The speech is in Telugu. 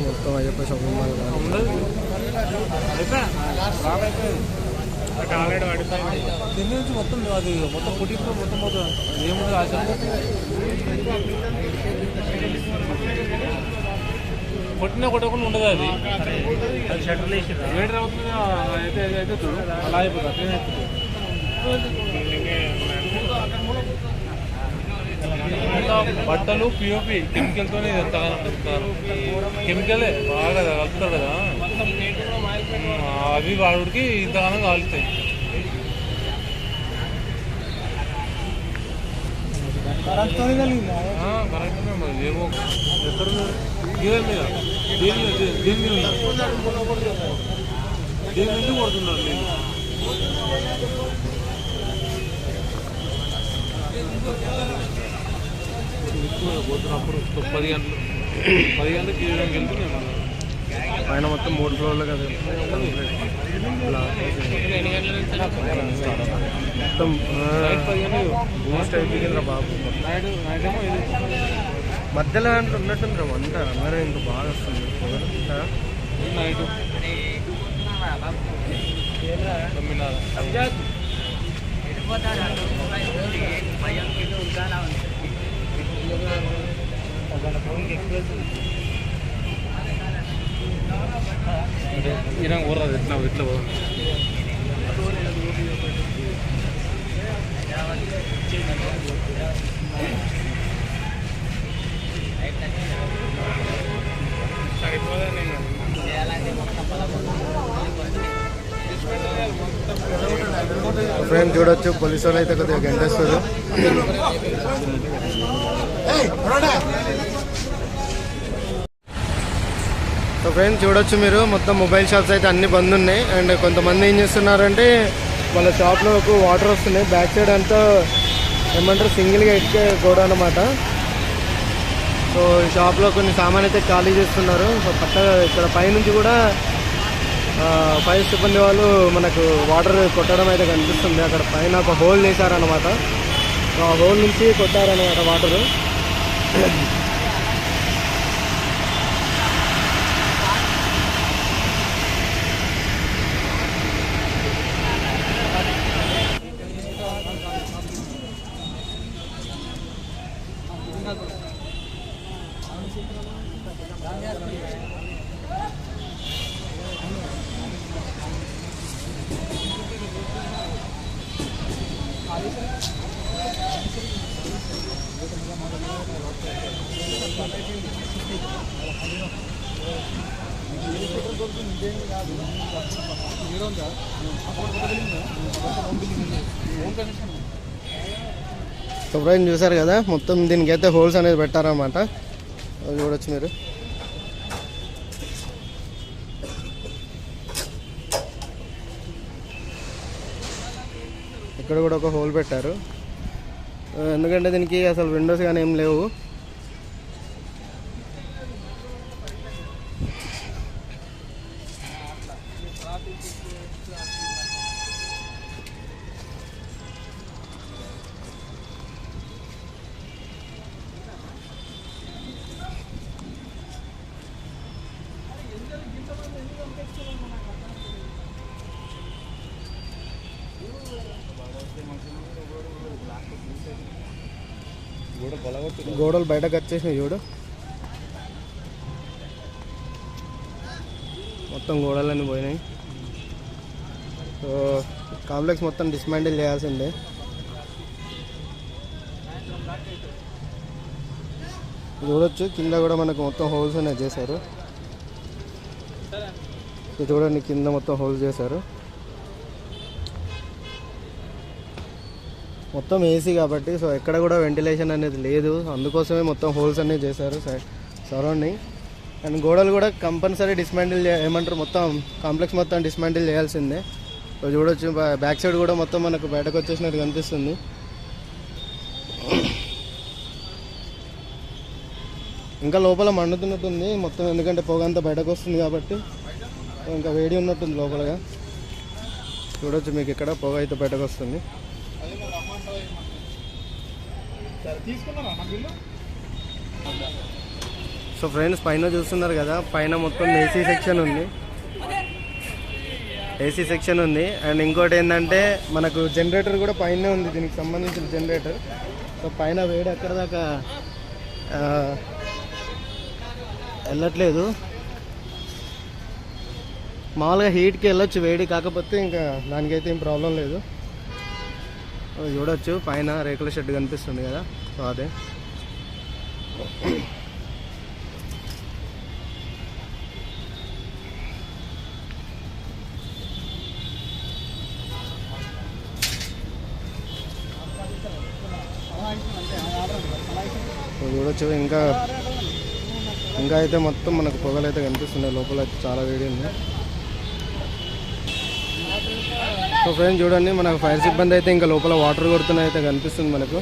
మొత్తం అయ్యప్ప షాపింగ్ మాల్ ఆల్రెడీ పడిపోయింది దీని నుంచి మొత్తం అది మొత్తం పుట్టింపు మొత్తం పోతుంది ఏముంది ఆశ కొట్టినా కొట్టకుండా ఉండదు అది షట్టర్ వేటర్ అవుతుంది అయితే అయితే చూడు అలా అయిపోతుంది బట్టలు పిఓపి కెమికల్తోనే ఎంతగానో పెడతారు కెమికలే బాగా కలుపుతారు కదా అవి వాడికి ఇంతగానో కాలుతాయి కరెక్ట్నే మరి ఏమో ఎక్కడ గీదల మీద దీని మీద దీని నుంచి కొడుతున్నారు నేను పోతున్నప్పుడు 10 గంటలకు గీయడానికి వెళ్తున్నాను పైన మొత్తం 3 ఫ్లోర్లు కదా మొత్తం బూస్ట్ అయిపోయిందిరా బాబు మధ్యలో అంటే ఉన్నట్టుందిరా అంతా అందరూ ఇంకా బాగా వస్తుంది నైట్ ఊర్రాదు ఎట్లా ఇట్లా ఫ్రెండ్ చూడొచ్చు పోలీసు వాళ్ళు అయితే కొద్దిగా గంటేస్తారు సో ఫ్రెండ్స్ చూడొచ్చు మీరు మొత్తం మొబైల్ షాప్స్ అయితే అన్ని బంద్ ఉన్నాయి అండ్ కొంతమంది ఏం చేస్తున్నారంటే వాళ్ళ షాప్లో వాటర్ వస్తున్నాయి బ్యాక్ సైడ్ అంతా ఏమంటారు సింగిల్గా ఎక్కే గోడ అనమాట సో ఈ షాప్లో కొన్ని సామాన్ అయితే ఖాళీ చేస్తున్నారు సో పక్కగా ఇక్కడ పైనుంచి కూడా ఫైర్ సిబ్బంది వాళ్ళు మనకు వాటర్ కొట్టడం అయితే కనిపిస్తుంది అక్కడ పైన ఒక హోల్ వేశారనమాట సో ఆ హోల్ నుంచి కొట్టారనమాట వాటరు సో ఫ్రెండ్స్ చూసారు కదా మొత్తం దీనికైతే హోల్స్ అనేది పెట్టారన్నమాట చూడొచ్చు మీరు ఇక్కడ కూడా ఒక హోల్ పెట్టారు ఎందుకంటే దీనికి అసలు విండోస్ కానీ ఏం లేవు గోడలు బయటకు వచ్చేసినాయి చూడు మొత్తం గోడలన్నీ పోయినాయి సో కాంప్లెక్స్ మొత్తం డిస్మాంటిల్ చేయాల్సిందే చూడొచ్చు కింద కూడా మనకు మొత్తం హోల్స్ అనేది చేశారు చూడండి కింద మొత్తం హోల్స్ చేశారు మొత్తం ఏసీ కాబట్టి సో ఎక్కడ కూడా వెంటిలేషన్ అనేది లేదు అందుకోసమే మొత్తం హోల్స్ అనేది చేశారు సరౌండింగ్ అండ్ గోడలు కూడా కంపల్సరీ డిస్మాంటిల్ ఏమంటారు మొత్తం కాంప్లెక్స్ మొత్తం డిస్మాంటిల్ చేయాల్సిందే సో చూడొచ్చు బ్యాక్ సైడ్ కూడా మొత్తం మనకు బయటకు వచ్చేసినట్టు కనిపిస్తుంది ఇంకా లోపల మండుతున్నట్టుంది మొత్తం ఎందుకంటే పొగ అంతా బయటకు వస్తుంది కాబట్టి ఇంకా వేడి ఉన్నట్టుంది లోపలగా చూడొచ్చు మీకు ఇక్కడ పొగ అయితే బయటకు వస్తుంది సో ఫ్రెండ్స్ పైన చూస్తున్నారు కదా, పైన మొత్తం ఏసీ సెక్షన్ ఉంది, ఏసీ సెక్షన్ ఉంది. అండ్ ఇంకోటి ఏంటంటే మనకు జనరేటర్ కూడా పైన ఉంది, దీనికి సంబంధించిన జనరేటర్. సో పైన వేడి ఎక్కడ దాకా వెళ్ళట్లేదు, మామూలుగా హీట్కి వెళ్ళొచ్చు వేడి, కాకపోతే ఇంకా దానికైతే ఏం ప్రాబ్లం లేదు. చూడొచ్చు పైన రేకుల షెడ్ కనిపిస్తుంది కదా, సో అదే. చూడొచ్చు ఇంకా అయితే మొత్తం మనకు పొగలు అయితే కనిపిస్తున్నాయి, లోపల అయితే చాలా వేడి ఉంది. సో ఫ్రెండ్స్ చూడండి, మనకు ఫైర్ సిబ్బంది అయితే ఇంకా లోపల వాటర్ కొడుతున్నాయి అయితే కనిపిస్తుంది మనకు.